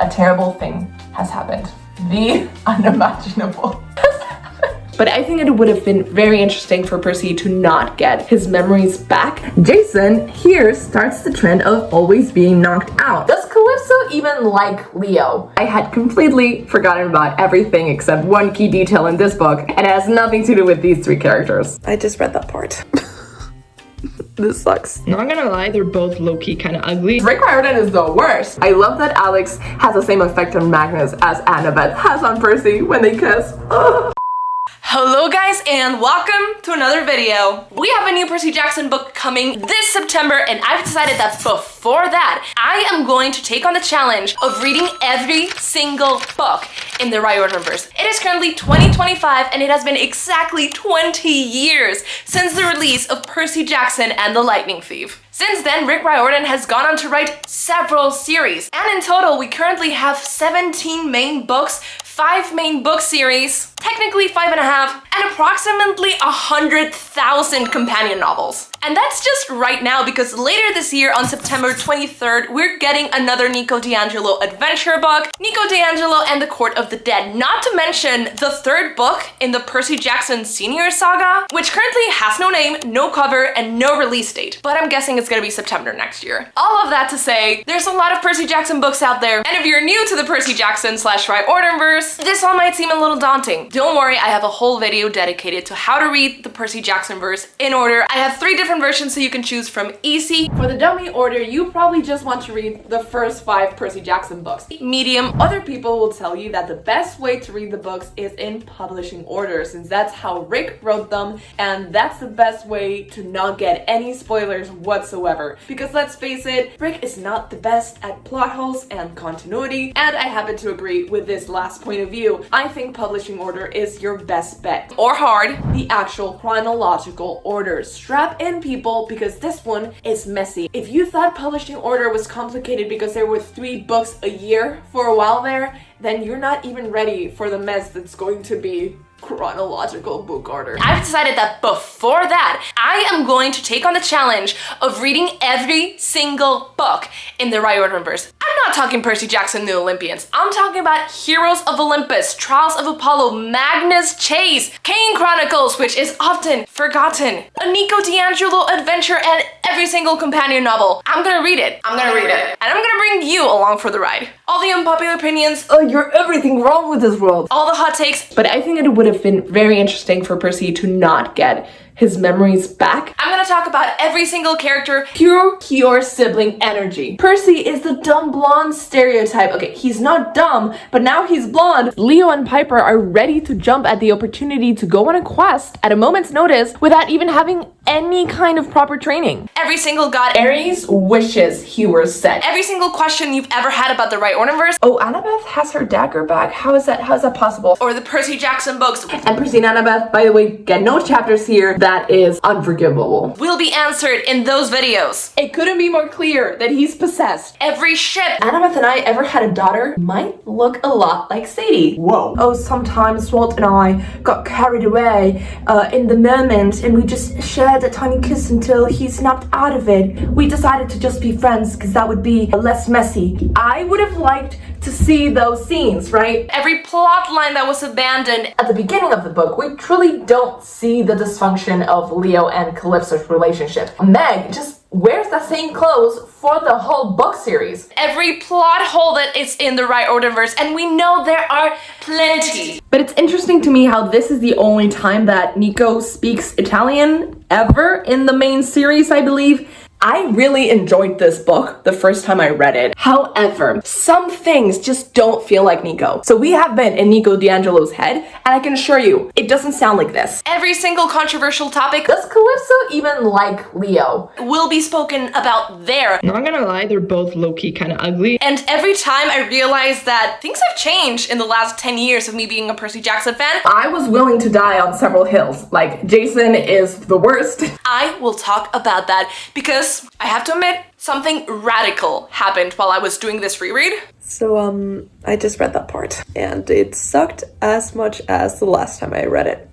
A terrible thing has happened. The unimaginable. But I think it would have been very interesting for Percy to not get his memories back. Jason here starts the trend of always being knocked out. Does Calypso even like Leo? I had completely forgotten about everything except one key detail in this book, and it has nothing to do with these three characters. I just read that part. This sucks. Not gonna lie, they're both low-key kind of ugly. Rick Riordan is the worst. I love that Alex has the same effect on Magnus as Annabeth has on Percy when they kiss. Ugh. Hello guys and welcome to another video. We have a new Percy Jackson book coming this September and I've decided that before that, I am going to take on the challenge of reading every single book in the Riordanverse. It is currently 2025 and it has been exactly 20 years since the release of Percy Jackson and the Lightning Thief. Since then, Rick Riordan has gone on to write several series, and in total, we currently have 17 main books, 5 main book series, technically 5.5, and approximately 100,000 companion novels. And that's just right now because later this year on September 23rd, we're getting another Nico Di Angelo adventure book, Nico Di Angelo and the Court of the Dead, not to mention the third book in the Percy Jackson Senior Saga, which currently has no name, no cover, and no release date, but I'm guessing it's gonna be September next year. All of that to say, there's a lot of Percy Jackson books out there, and if you're new to the Percy Jackson / Riordanverse, this all might seem a little daunting. Don't worry, I have a whole video dedicated to how to read the Percy Jackson verse in order. I have 3 different versions so you can choose from easy. For the dummy order, you probably just want to read the first 5 Percy Jackson books. Medium. Other people will tell you that the best way to read the books is in publishing order, since that's how Rick wrote them, and that's the best way to not get any spoilers whatsoever. Because let's face it, Rick is not the best at plot holes and continuity, and I happen to agree with this last point of view. I think publishing order is your best bet. Or hard. The actual chronological order. Strap in, people, because this one is messy. If you thought publishing order was complicated because there were 3 books a year for a while there, then you're not even ready for the mess that's going to be chronological book order. I've decided that before that, I am going to take on the challenge of reading every single book in the Riordanverse. I'm not talking Percy Jackson, The Olympians. I'm talking about Heroes of Olympus, Trials of Apollo, Magnus Chase, Kane Chronicles, which is often forgotten, a Nico Di Angelo adventure, and every single companion novel. I'm gonna read it. And I'm gonna bring you along for the ride. All the unpopular opinions. Oh, you're everything wrong with this world. All the hot takes. But I think it would have been very interesting for Percy to not get his memories back. I'm gonna talk about every single character. Pure sibling energy. Percy is the dumb blonde stereotype. Okay, he's not dumb, but now he's blonde. Leo and Piper are ready to jump at the opportunity to go on a quest at a moment's notice without even having any kind of proper training. Every single god. Ares wishes he were set. Every single question you've ever had about the Riordanverse. Oh, Annabeth has her dagger back. How is that possible? Or the Percy Jackson books. And Percy and Annabeth, by the way, get no chapters here. That is unforgivable. Will be answered in those videos. It couldn't be more clear that he's possessed. Every ship. Annabeth and I ever had a daughter might look a lot like Sadie. Whoa. Oh, sometimes Walt and I got carried away in the moment and we just shared a tiny kiss until he snapped out of it. We decided to just be friends because that would be less messy. I would have liked to see those scenes, right? Every plot line that was abandoned. At the beginning of the book, we truly don't see the dysfunction of Leo and Calypso's relationship. Meg just wears the same clothes for the whole book series. Every plot hole that is in the Riordanverse, and we know there are plenty. But it's interesting to me how this is the only time that Nico speaks Italian ever in the main series, I believe. I really enjoyed this book the first time I read it. However, some things just don't feel like Nico. So we have been in Nico Di Angelo's head, and I can assure you, it doesn't sound like this. Every single controversial topic. Does Calypso even like Leo? Will be spoken about there. Not gonna lie, they're both low-key kind of ugly. And every time I realize that things have changed in the last 10 years of me being a Percy Jackson fan. I was willing to die on several hills. Like, Jason is the worst. I will talk about that because I have to admit, something radical happened while I was doing this reread. So, I just read that part, and it sucked as much as the last time I read it.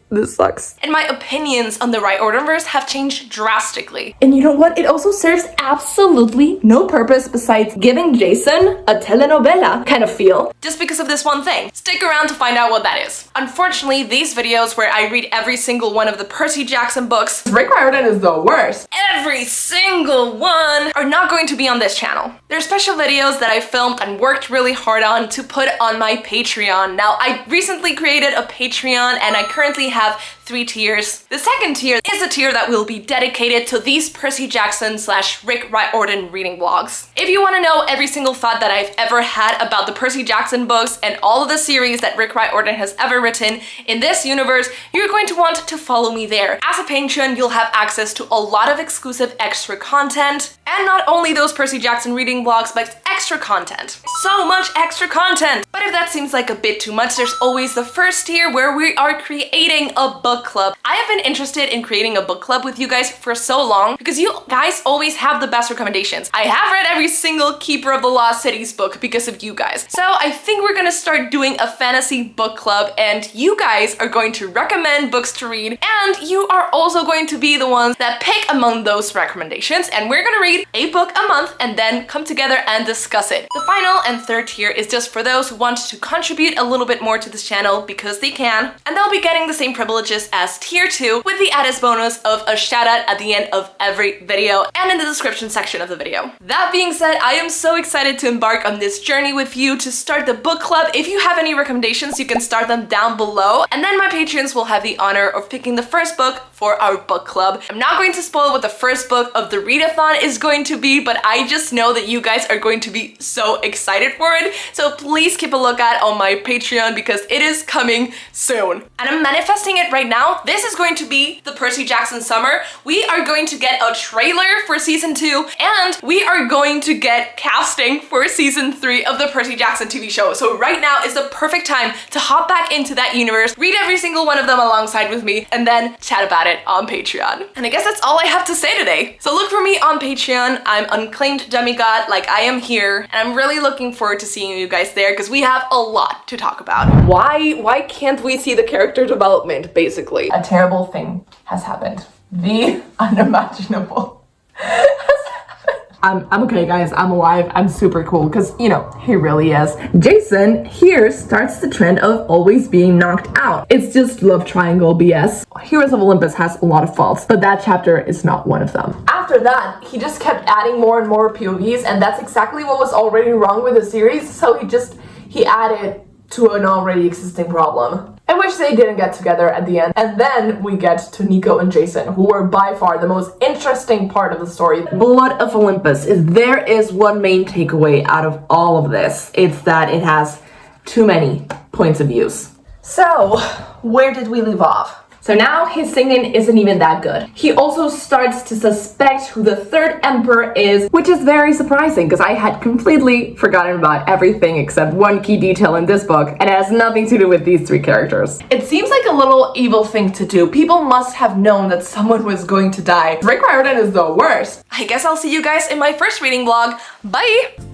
This sucks. And my opinions on the Riordanverse have changed drastically. And you know what? It also serves absolutely no purpose besides giving Jason a telenovela kind of feel. Just because of this one thing. Stick around to find out what that is. Unfortunately, these videos where I read every single one of the Percy Jackson books, Rick Riordan is the worst. every single one, are not going to be on this channel. They're special videos that I filmed and worked really hard on to put on my Patreon. Now, I recently created a Patreon and I currently have 3 tiers. The second tier is a tier that will be dedicated to these Percy Jackson / Rick Riordan reading vlogs. If you want to know every single thought that I've ever had about the Percy Jackson books and all of the series that Rick Riordan has ever written in this universe, you're going to want to follow me there. As a patron, you'll have access to a lot of exclusive extra content, and not only those Percy Jackson reading vlogs, but extra content. So much extra content! But if that seems like a bit too much, there's always the first tier where we are creating a book club. I have been interested in creating a book club with you guys for so long because you guys always have the best recommendations. I have read every single Keeper of the Lost Cities book because of you guys. So I think we're gonna start doing a fantasy book club, and you guys are going to recommend books to read, and you are also going to be the ones that pick among those recommendations, and we're gonna read a book a month and then come together and discuss it. The final and third tier is just for those who want to contribute a little bit more to this channel because they can, and they'll be getting the same privileges as tier 2 with the added bonus of a shout out at the end of every video and in the description section of the video. That being said, I am so excited to embark on this journey with you to start the book club. If you have any recommendations, you can start them down below, and then my patrons will have the honor of picking the first book for our book club. I'm not going to spoil what the first book of the readathon is going to be, but I just know that you guys are going to be so excited for it, so please keep a lookout on my Patreon because it is coming soon. And I'm manifesting it right now. This is going to be the Percy Jackson summer. We are going to get a trailer for season 2, and we are going to get casting for season 3 of the Percy Jackson TV show. So right now is the perfect time to hop back into that universe, read every single one of them alongside with me, and then chat about it on Patreon. And I guess that's all I have to say today. So look for me on Patreon. I'm Unclaimed Demigod, like I am here, and I'm really looking forward to seeing you guys there because we have a lot to talk about. Why can't we see the character development, basically? A terrible thing has happened. The unimaginable. I'm okay, guys. I'm alive. I'm super cool because, you know, he really is. Jason here starts the trend of always being knocked out. It's just love triangle BS. Heroes of Olympus has a lot of faults, but that chapter is not one of them. After that, he just kept adding more and more POVs, and that's exactly what was already wrong with the series, so he added to an already existing problem. I wish they didn't get together at the end. And then we get to Nico and Jason, who were by far the most interesting part of the story. Blood of Olympus there is one main takeaway out of all of this. It's that it has too many points of views. So, where did we leave off? So now his singing isn't even that good. He also starts to suspect who the third emperor is, which is very surprising because I had completely forgotten about everything except one key detail in this book, and it has nothing to do with these 3 characters. It seems like a little evil thing to do. People must have known that someone was going to die. Rick Riordan is the worst. I guess I'll see you guys in my first reading vlog. Bye!